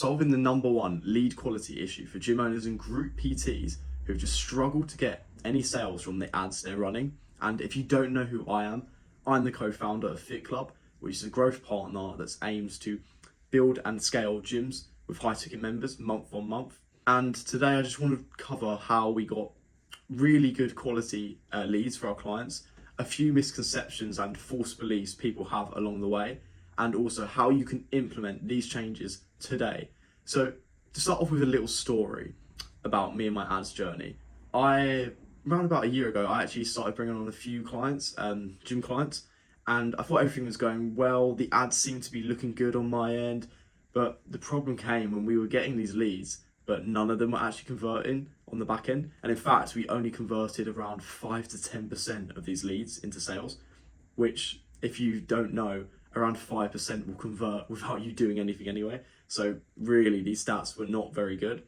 solving the number one lead quality issue for gym owners and group PTs who've just struggled to get any sales from the ads they're running. And if you don't know who I am, I'm the co-founder of Fit Club, which is a growth partner that aims to build and scale gyms with high ticket members month on month. And today I just want to cover how we got really good quality leads for our clients, a few misconceptions and false beliefs people have along the way, and also how you can implement these changes today. So to start off with a little story about me and my ads journey, around about a year ago, I actually started bringing on a few clients, gym clients, and I thought everything was going well. The ads seemed to be looking good on my end, but the problem came when we were getting these leads, but none of them were actually converting on the back end. And in fact, we only converted around 5 to 10% of these leads into sales, which, if you don't know, around 5% will convert without you doing anything anyway. So really, these stats were not very good.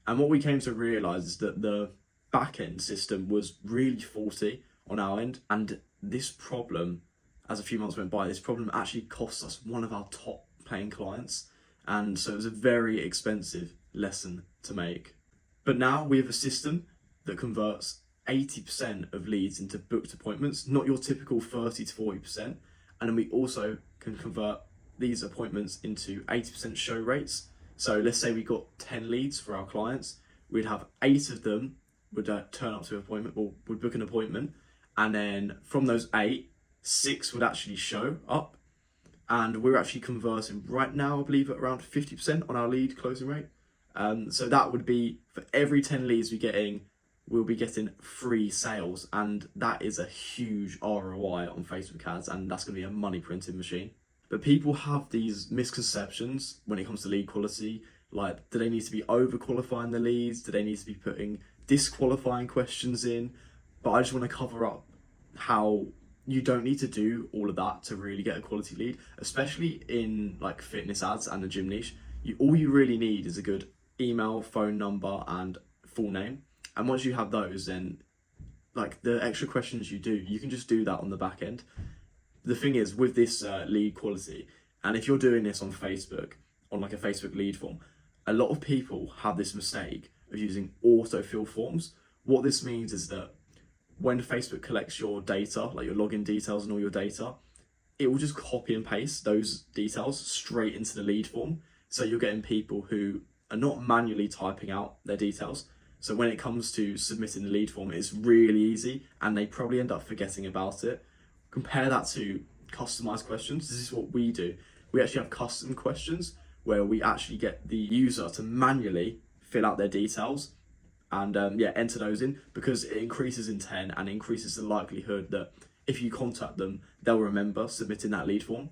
And what we came to realize is that the back end system was really faulty on our end. And this problem, as a few months went by, this problem actually cost us one of our top paying clients. And so it was a very expensive lesson to make. But now we have a system that converts 80% of leads into booked appointments, not your typical 30 to 40%. And then we also can convert these appointments into 80% show rates. So let's say we got 10 leads for our clients, we'd have 8 of them would turn up to an appointment or would book an appointment. And then from those 8, 6 would actually show up. And we're actually converting right now, I believe, at around 50% on our lead closing rate. So that would be for every 10 leads we'll be getting 3 sales. And that is a huge ROI on Facebook ads. And that's going to be a money printing machine. But people have these misconceptions when it comes to lead quality. Like, do they need to be overqualifying the leads? Do they need to be putting disqualifying questions in? But I just want to cover up how you don't need to do all of that to really get a quality lead, especially in like fitness ads and the gym niche. All you really need is a good email, phone number, and full name. And once you have those, then like the extra questions you do, you can just do that on the back end. The thing is with this lead quality, and if you're doing this on Facebook, on like a Facebook lead form, a lot of people have this mistake of using autofill forms. What this means is that when Facebook collects your data, like your login details and all your data, it will just copy and paste those details straight into the lead form. So you're getting people who are not manually typing out their details. So when it comes to submitting the lead form, it's really easy and they probably end up forgetting about it. Compare that to customized questions. This is what we do. We actually have custom questions where we actually get the user to manually fill out their details and enter those in, because it increases intent and increases the likelihood that if you contact them, they'll remember submitting that lead form.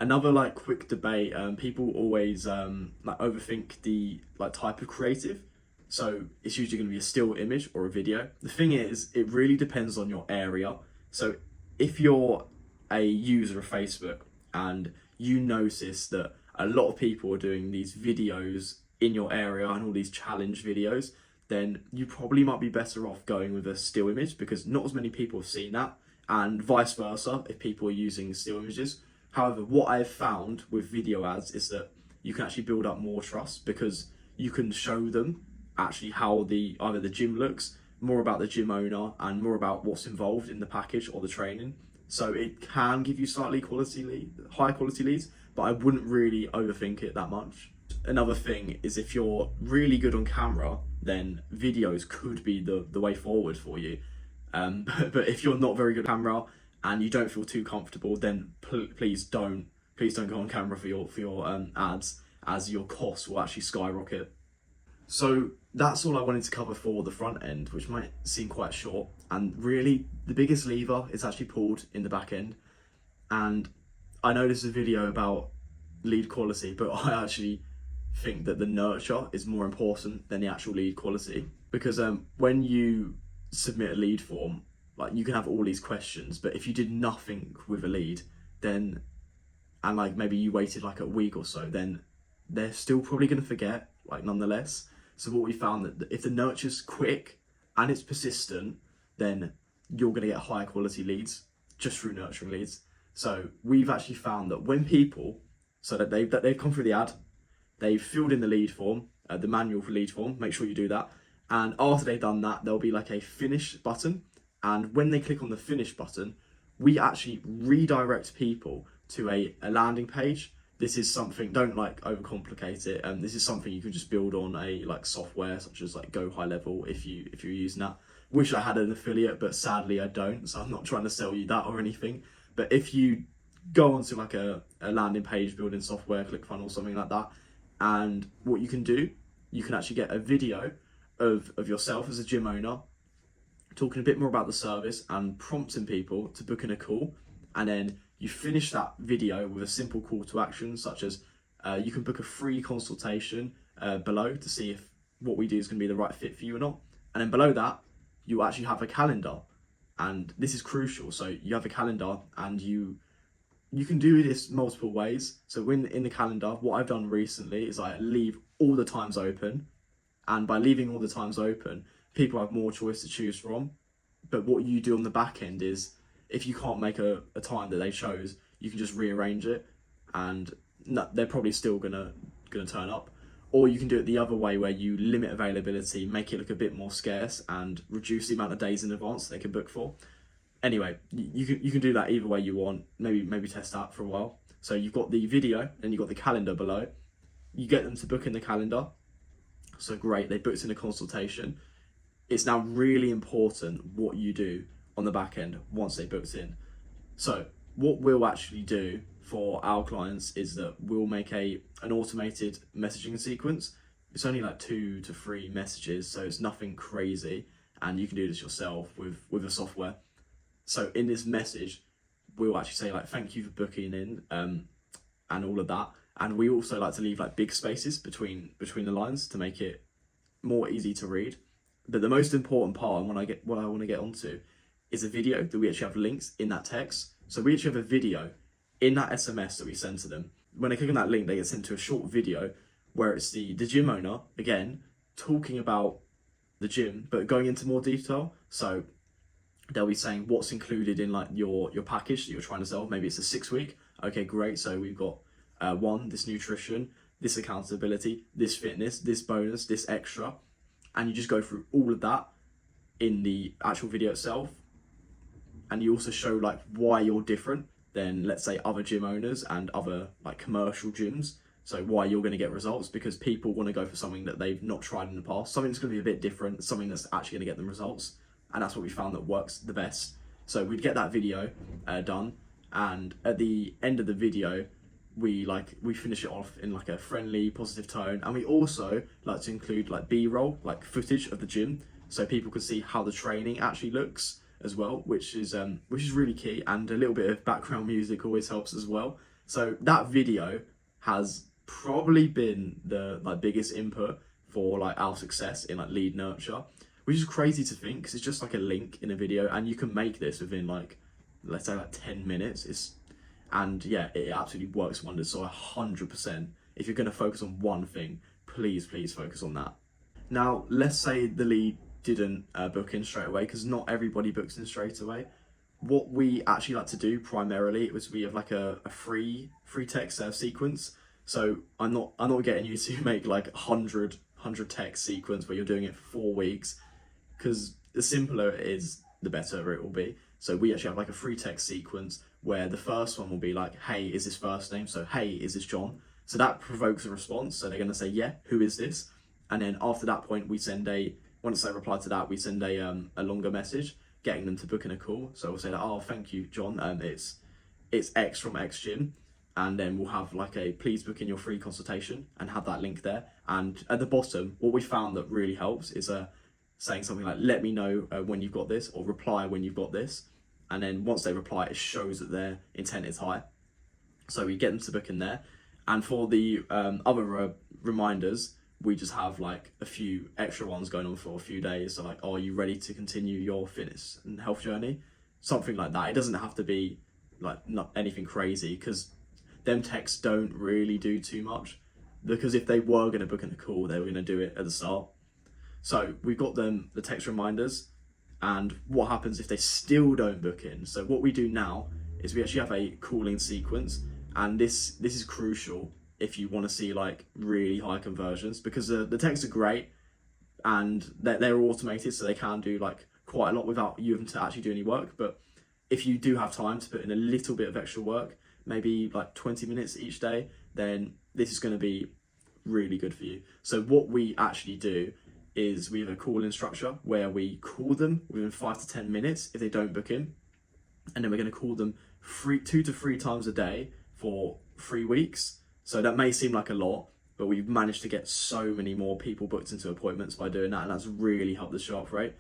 Another like quick debate, people always overthink the type of creative. So it's usually going to be a still image or a video. The thing is, it really depends on your area. So if you're a user of Facebook and you notice that a lot of people are doing these videos in your area and all these challenge videos, then you probably might be better off going with a still image, because not as many people have seen that, and vice versa if people are using still images. However, what I've found with video ads is that you can actually build up more trust, because you can show them actually how either the gym looks, more about the gym owner, and more about what's involved in the package or the training. So it can give you high quality leads, but I wouldn't really overthink it that much. Another thing is, if you're really good on camera, then videos could be the way forward for you. But if you're not very good at camera and you don't feel too comfortable, then please don't go on camera for your ads, as your costs will actually skyrocket. So that's all I wanted to cover for the front end, which might seem quite short. And really, the biggest lever is actually pulled in the back end. And I know this is a video about lead quality, but I actually think that the nurture is more important than the actual lead quality, because when you submit a lead form, like, you can have all these questions, but if you did nothing with a lead, then, and like maybe you waited like a week or so, then they're still probably going to forget, like, nonetheless. So what we found, that if the nurture's quick and it's persistent, then you're going to get higher quality leads just through nurturing leads. So we've actually found that when people, so that they've come through the ad, they've filled in the lead form, the manual for lead form. Make sure you do that. And after they've done that, there'll be like a finish button. And when they click on the finish button, we actually redirect people to a landing page. This is something, don't like overcomplicate it. This is something you can just build on a like software such as like Go High Level if you're using that. Wish I had an affiliate, but sadly I don't. So I'm not trying to sell you that or anything. But if you go onto like a landing page building software, ClickFunnels, something like that, and what you can do, you can actually get a video of yourself as a gym owner talking a bit more about the service and prompting people to book in a call. And then you finish that video with a simple call to action, such as you can book a free consultation below to see if what we do is going to be the right fit for you or not. And then below that, you actually have a calendar. And this is crucial. So you have a calendar and you can do this multiple ways. So when in the calendar, what I've done recently is I leave all the times open. And by leaving all the times open, people have more choice to choose from. But what you do on the back end is, if you can't make a time that they chose, you can just rearrange it, and they're probably still gonna turn up. Or you can do it the other way, where you limit availability, make it look a bit more scarce, and reduce the amount of days in advance they can book for. Anyway, you can do that either way you want. Maybe test that for a while. So you've got the video, and you've got the calendar below. You get them to book in the calendar. So great, they booked in a consultation. It's now really important what you do on the back end once they booked in. So what we'll actually do for our clients is that we'll make an automated messaging sequence. It's only like 2 to 3 messages, so it's nothing crazy, and you can do this yourself with the software. So in this message, we'll actually say like, thank you for booking in, and all of that. And we also like to leave like big spaces between the lines to make it more easy to read. But the most important part, and what I want to get onto, is a video that we actually have links in that text. So we actually have a video in that SMS that we send to them. When they click on that link, they get sent to a short video where it's the gym owner, again, talking about the gym, but going into more detail. So they'll be saying what's included in like your package that you're trying to sell. Maybe it's a 6-week. Okay, great. So we've got this nutrition, this accountability, this fitness, this bonus, this extra. And you just go through all of that in the actual video itself. And you also show like why you're different than, let's say, other gym owners and other like commercial gyms. So why you're going to get results, because people want to go for something that they've not tried in the past, something that's going to be a bit different, something that's actually going to get them results. And that's what we found that works the best. So we'd get that video done, and at the end of the video, we finish it off in like a friendly, positive tone. And we also like to include like B-roll, like footage of the gym, so people can see how the training actually looks as well, which is really key. And a little bit of background music always helps as well. So that video has probably been the like biggest input for like our success in like lead nurture, which is crazy to think, because it's just like a link in a video, and you can make this within like, let's say like 10 minutes. And yeah, it absolutely works wonders. So 100%, if you're going to focus on one thing, please focus on that. Now, let's say the lead didn't book in straight away, because not everybody books in straight away. What we actually like to do primarily was we have like a free text sequence. So I'm not getting you to make like 100 text sequence where you're doing it for 4 weeks, because the simpler it is, the better it will be. So we actually have like a free text sequence where the first one will be like, hey, is this first name? So, hey, is this John? So that provokes a response. So they're going to say, yeah, who is this? And then after that point, we send once they reply to that, we send a longer message getting them to book in a call. So we'll say that, oh, thank you, John. It's X from X Gym. And then we'll have like a please book in your free consultation and have that link there. And at the bottom, what we found that really helps is saying something like, let me know when you've got this, or reply when you've got this. And then once they reply, it shows that their intent is high. So we get them to book in there. And for the other reminders, we just have like a few extra ones going on for a few days. So like, oh, are you ready to continue your fitness and health journey? Something like that. It doesn't have to be like not anything crazy, because them texts don't really do too much. Because if they were going to book in a call, they were going to do it at the start. So we've got them the text reminders. And what happens if they still don't book in? So what we do now is we actually have a calling sequence, and this is crucial if you want to see like really high conversions, because the texts are great and they're automated, so they can do like quite a lot without you having to actually do any work. But if you do have time to put in a little bit of extra work, maybe like 20 minutes each day, then this is going to be really good for you. So what we actually do is we have a call-in structure where we call them within 5 to 10 minutes if they don't book in, and then we're going to call them 2 to 3 times a day for 3 weeks. So that may seem like a lot, but we've managed to get so many more people booked into appointments by doing that, and that's really helped the show up rate.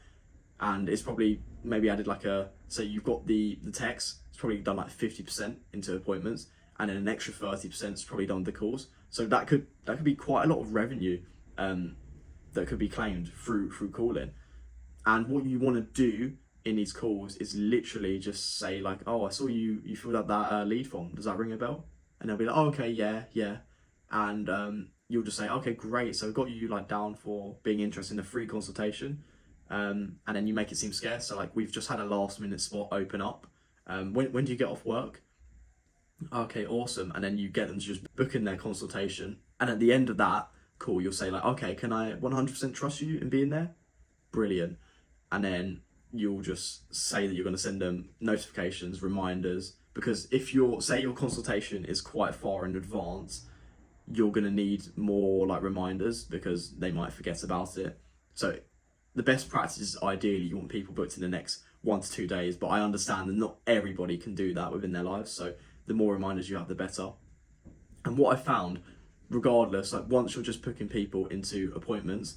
And it's probably maybe added like so you've got the text, it's probably done like 50% into appointments, and then an extra 30% is probably done with the calls. So that could be quite a lot of revenue that could be claimed through calling. And what you want to do in these calls is literally just say like, oh, I saw you filled out that lead form. Does that ring a bell? And they'll be like, oh, okay, yeah. And you'll just say, okay, great. So I've got you like down for being interested in a free consultation. And then you make it seem scarce. So like, we've just had a last minute spot open up. When do you get off work? Okay, awesome. And then you get them to just book in their consultation. And at the end of that call, you'll say like, okay, can I 100% trust you in being there? Brilliant. And then you'll just say that you're going to send them notifications, reminders, because if your consultation is quite far in advance, you're going to need more like reminders because they might forget about it. So the best practice is ideally you want people booked in the next 1 to 2 days, but I understand that not everybody can do that within their lives. So the more reminders you have, the better. And what I found, regardless, like once you're just booking people into appointments,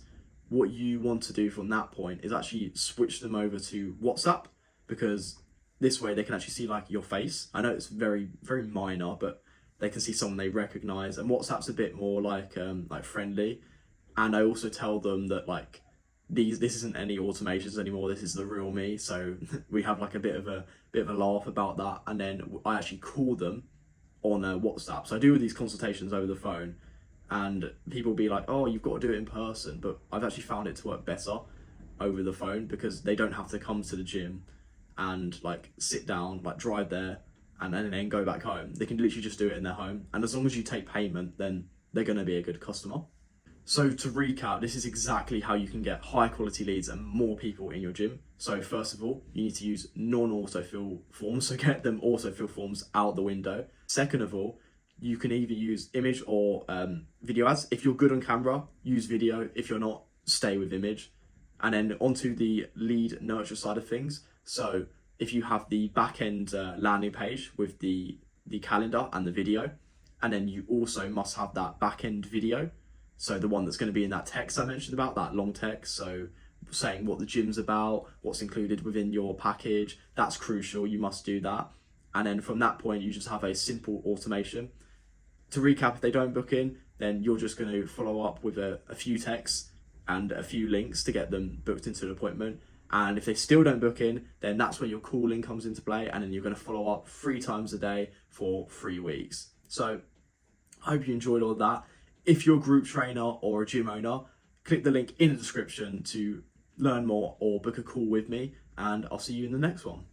what you want to do from that point is actually switch them over to WhatsApp, because this way they can actually see like your face. I know it's very, very minor, but they can see someone they recognize, and WhatsApp's a bit more like friendly. And I also tell them that like this isn't any automations anymore. This is the real me. So we have like a bit of a laugh about that, and then I actually call them on WhatsApp. So I do these consultations over the phone, and people be like, oh, you've got to do it in person, but I've actually found it to work better over the phone because they don't have to come to the gym and like sit down, like drive there and then go back home. They can literally just do it in their home, and as long as you take payment, then they're going to be a good customer. So to recap, this is exactly how you can get high quality leads and more people in your gym. So first of all, you need to use non-autofill forms, so get them autofill forms out the window. Second of all, you can either use image or video ads. If you're good on camera, use video. If you're not, stay with image. And then onto the lead nurture side of things. So if you have the back end landing page with the calendar and the video, and then you also must have that back end video. So the one that's going to be in that text I mentioned about, that long text. So saying what the gym's about, what's included within your package, that's crucial. You must do that. And then from that point, you just have a simple automation. To recap, if they don't book in, then you're just going to follow up with a few texts and a few links to get them booked into an appointment. And if they still don't book in, then that's where your calling comes into play. And then you're going to follow up 3 times a day for 3 weeks. So I hope you enjoyed all of that. If you're a group trainer or a gym owner, click the link in the description to learn more or book a call with me. And I'll see you in the next one.